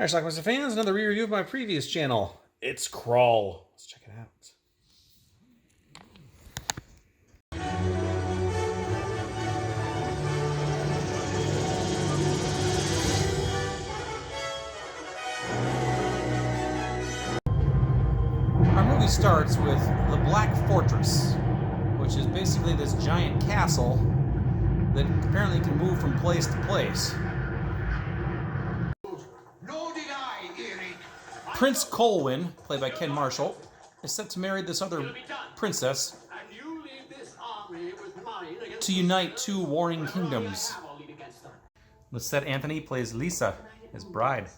Alright, Schlockmeister fans, another re-review of my previous channel. It's KRULL. Let's check it out. Our movie starts with the Black Fortress, which is basically this giant castle that apparently can move from place to place. Prince Colwyn, played by Ken Marshall, is set to marry this other princess to unite two warring kingdoms. Lisette Anthony plays Lisa, his bride.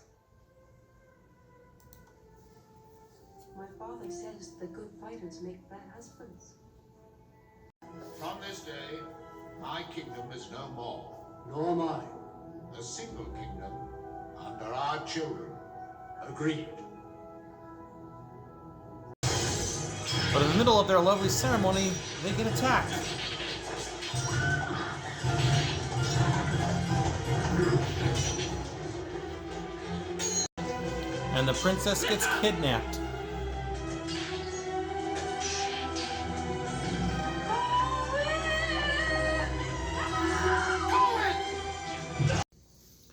My father says the good fighters make bad husbands. From this day, my kingdom is no more. Nor mine. A single kingdom under our children. Agreed. But in the middle of their lovely ceremony, they get attacked. And the princess gets kidnapped.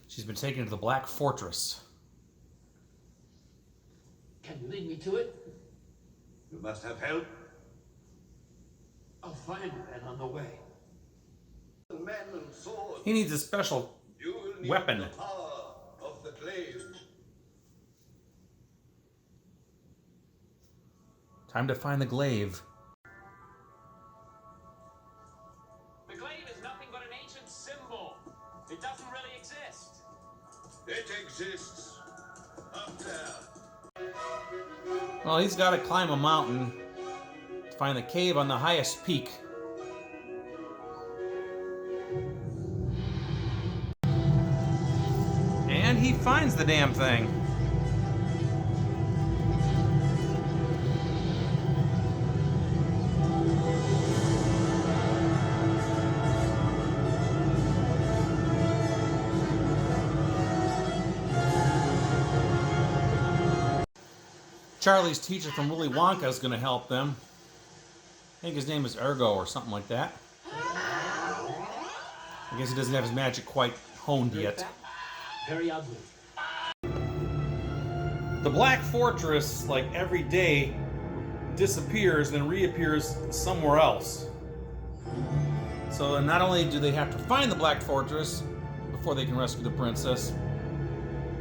She's been taken to the Black Fortress. Can you lead me to it? You must have help. I'll find men on the way. Men and swords. He needs a special You will need weapon. the power of the glaive. Time to find the glaive. The glaive is nothing but an ancient symbol. It doesn't really exist. It exists up there. Well, he's got to climb a mountain to find the cave on the highest peak. And he finds the damn thing. Charlie's teacher from Willy Wonka is going to help them. I think his name is Ergo or something like that. I guess he doesn't have his magic quite honed yet. Very ugly. The Black Fortress, like every day, disappears and reappears somewhere else. So not only do they have to find the Black Fortress before they can rescue the princess,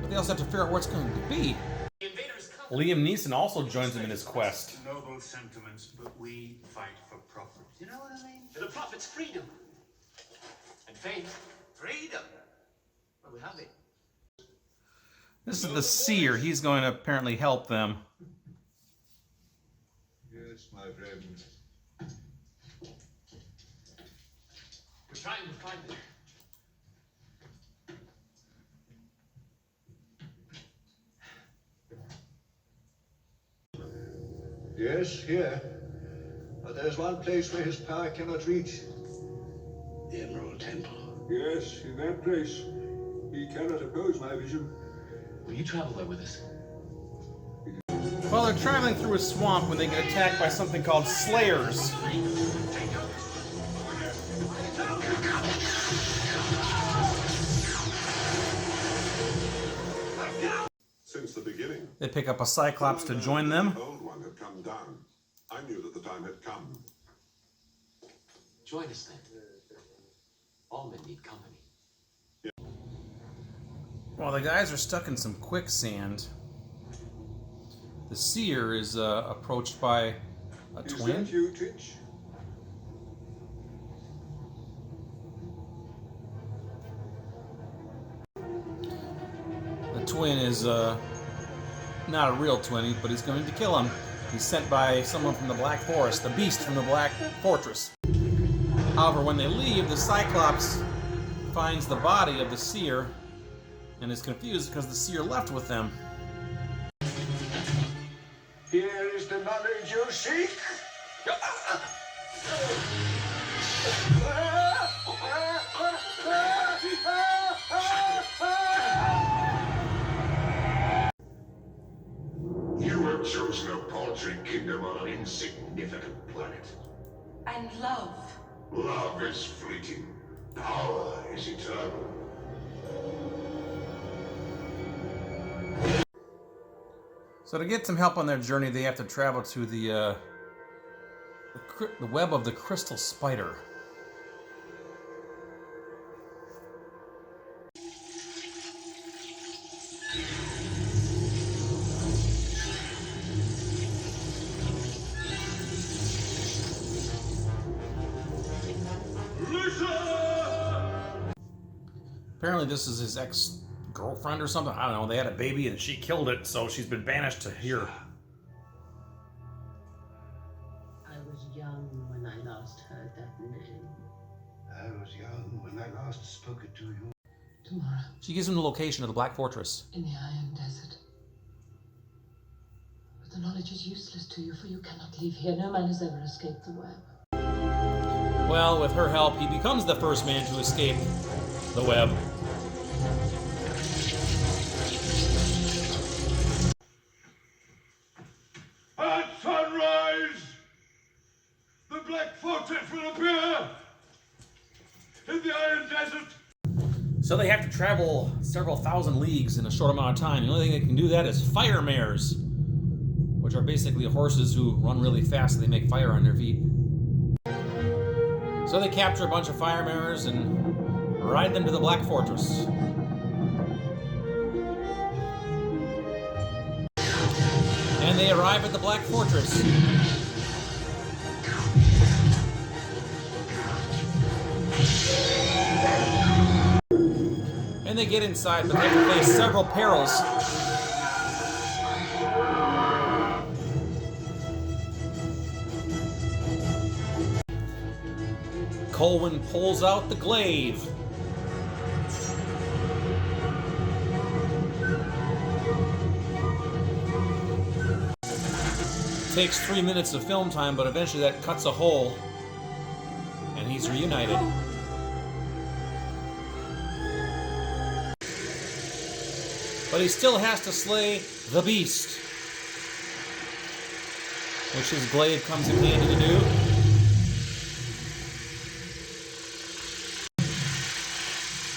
but they also have to figure out where it's going to be. Liam Neeson also joins him in his quest. Noble sentiments, but we fight for profit. You know what I mean? The prophet's freedom. And faith. Freedom. Well, we have it. This is the seer. He's going to apparently help them. Yes, my friend. We're trying to find it. Yes, here. But there's one place where his power cannot reach. The Emerald Temple. Yes, in that place. He cannot oppose my vision. Will you travel there with us? Well, they're traveling through a swamp when they get attacked by something called Slayers. Since the beginning, They pick up a Cyclops to join them. the old one had come down. I knew that the time had come. Join us then. All men need company. While the guys are stuck in some quicksand, the seer is approached by a Is twin. that you, Titch? The twin is not a real twin, but he's going to kill him. He's sent by someone from the Black Forest, the beast from the Black Fortress. However, when they leave, the Cyclops finds the body of the seer and is confused because the seer left with them. Here is the knowledge you seek. your insignificant planet. And love. Love is fleeting. Power is eternal. So to get some help on their journey, they have to travel to the web of the crystal spider. Apparently this is his ex-girlfriend or something. I don't know. They had a baby and she killed it, so she's been banished to here. I was young when I last heard that name. I was young when I last spoke it to you. Tomorrow, She gives him the location of the Black Fortress. in the Iron Desert. But the knowledge is useless to you, for you cannot leave here. No man has ever escaped the web. Well, with her help, he becomes the first man to escape the web. At sunrise, the Black Fortress will appear in the Iron Desert. So they have to travel several thousand leagues in a short amount of time. The only thing that can do that is fire mares, which are basically horses who run really fast and they make fire on their feet. So they capture a bunch of fire mares and ride them to the Black Fortress. And they arrive at the Black Fortress. And they get inside, but they have to face several perils. Colwyn pulls out the glaive. Takes 3 minutes of film time, but eventually that cuts a hole, and he's reunited. But he still has to slay the beast, which his glaive comes in handy to do.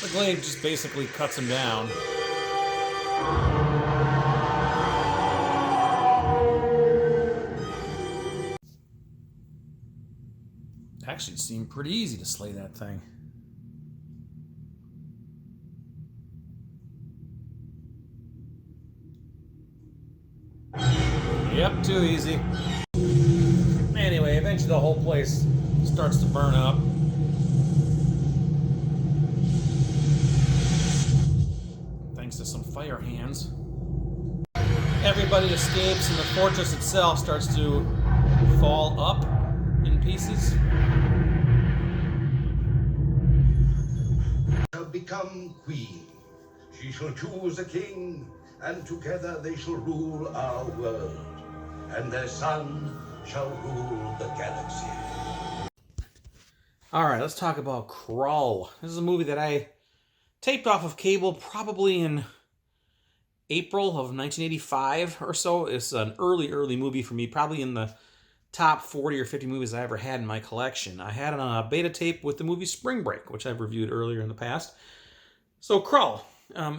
The glaive just basically cuts him down. Actually, it seemed pretty easy to slay that thing. Yep, too easy. Anyway, eventually the whole place starts to burn up. Thanks to some fire hands. Everybody escapes and the fortress itself starts to fall up in pieces. Shall become queen. She shall choose a king, and together they shall rule our world. And their son shall rule the galaxy. Alright, let's talk about KRULL. This is a movie that I taped off of cable probably in April of 1985 or so. It's an early movie for me, probably in the top 40 or 50 movies I ever had in my collection. I had it on a beta tape with the movie Spring Break, which I've reviewed earlier in the past. So KRULL,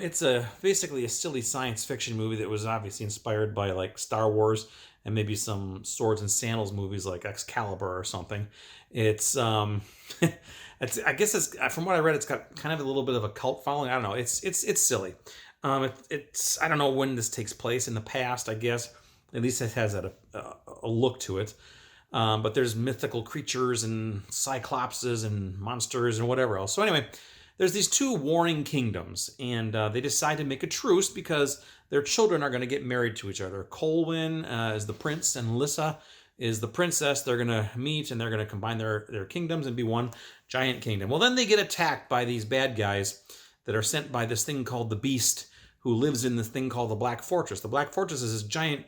it's basically a silly science fiction movie that was obviously inspired by like Star Wars and maybe some swords and sandals movies like Excalibur or something. It's I guess it's, from what I read, it's got kind of a little bit of a cult following. I don't know. It's silly. It's I don't know when this takes place in the past. I guess at least it has a look to it. But there's mythical creatures and cyclopses and monsters and whatever else. So anyway, there's these two warring kingdoms, and they decide to make a truce because their children are going to get married to each other. Colwyn is the prince, and Lyssa is the princess. They're going to meet, and they're going to combine their kingdoms and be one giant kingdom. Well, then they get attacked by these bad guys that are sent by this thing called the Beast, who lives in this thing called the Black Fortress. The Black Fortress is this giant,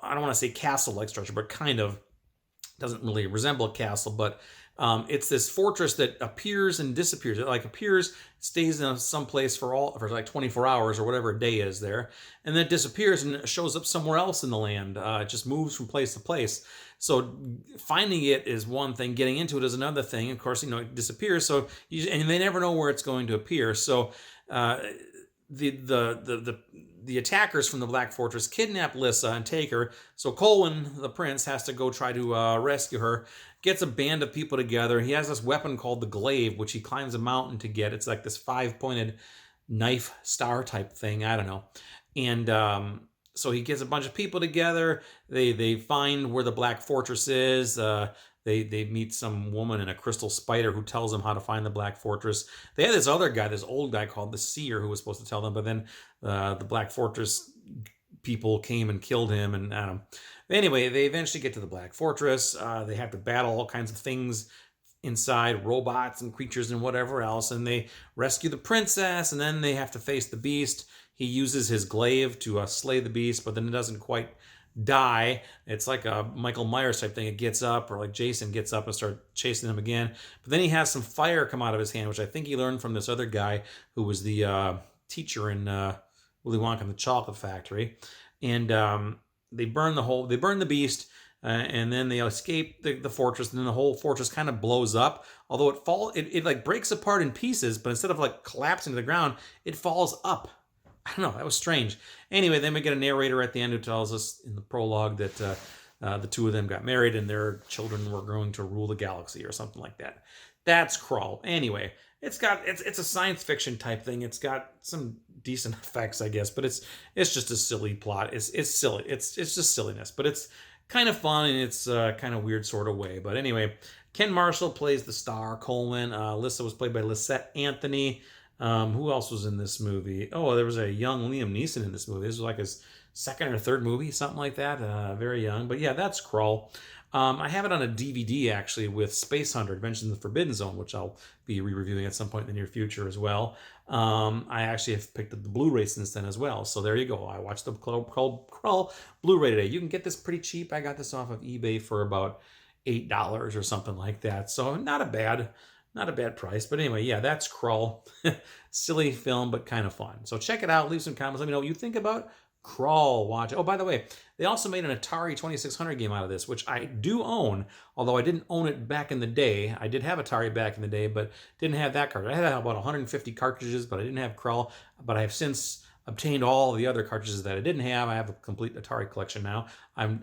I don't want to say castle-like structure, but kind of. Doesn't really resemble a castle, but It's this fortress that appears and disappears. It like appears, stays in some place for like 24 hours or whatever a day is there, and then it disappears and it shows up somewhere else in the land. It just moves from place to place. So finding it is one thing, getting into it is another thing. Of course, it disappears. So and they never know where it's going to appear. So the attackers from the Black Fortress kidnap Lissa and take her. So Colwyn, the prince, has to go try to rescue her. Gets a band of people together. He has this weapon called the glaive, which he climbs a mountain to get. It's like this 5-pointed knife star type thing. I don't know. And so he gets a bunch of people together. They find where the Black Fortress is. They meet some woman and a crystal spider who tells them how to find the Black Fortress. They had this other guy, this old guy called the Seer, who was supposed to tell them, but then the Black Fortress people came and killed him, and I don't know. Anyway, they eventually get to the Black Fortress. They have to battle all kinds of things inside, robots and creatures and whatever else, and they rescue the princess, and then they have to face the beast. He uses his glaive to slay the beast, but then it doesn't quite die. It's like a Michael Myers type thing. It gets up, or like Jason gets up and starts chasing him again. But then he has some fire come out of his hand, which I think he learned from this other guy who was the teacher in Willy Wonka and the Chocolate Factory. And they burn the beast, and then they escape the fortress, and then the whole fortress kind of blows up. Although it like breaks apart in pieces, but instead of like collapsing to the ground, it falls up. I don't know, that was strange. Anyway, then we get a narrator at the end who tells us in the prologue that the two of them got married and their children were going to rule the galaxy or something like that. That's KRULL. Anyway, it's a science fiction type thing. It's got some decent effects, I guess, but it's just a silly plot. It's silly. It's just silliness, but it's kind of fun in its kind of weird sort of way. But anyway, Ken Marshall plays the star, Coleman. Lissa was played by Lisette Anthony. Who else was in this movie? Oh, there was a young Liam Neeson in this movie. This was like his second or third movie, something like that. Very young. But yeah, that's KRULL. I have it on a DVD, actually, with Space Hunter, Adventures in the Forbidden Zone, which I'll be re-reviewing at some point in the near future as well. I actually have picked up the Blu-ray since then as well. So there you go. I watched the KRULL Blu-ray today. You can get this pretty cheap. I got this off of eBay for about $8 or something like that. So not a bad price. But anyway, yeah, that's KRULL. Silly film, but kind of fun. So check it out. Leave some comments. Let me know what you think about KRULL. Watch it. Oh, by the way, they also made an Atari 2600 game out of this, which I do own, although I didn't own it back in the day. I did have Atari back in the day, but didn't have that cartridge. I had about 150 cartridges, but I didn't have KRULL. But I have since obtained all the other cartridges that I didn't have. I have a complete Atari collection now. I'm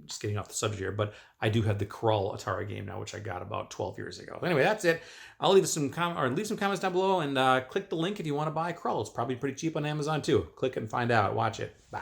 just getting off the subject here, but I do have the KRULL Atari game now, which I got about 12 years ago. Anyway, that's it. I'll leave some comments down below, and click the link if you want to buy KRULL. It's probably pretty cheap on Amazon too. Click it and find out. Watch it. Bye.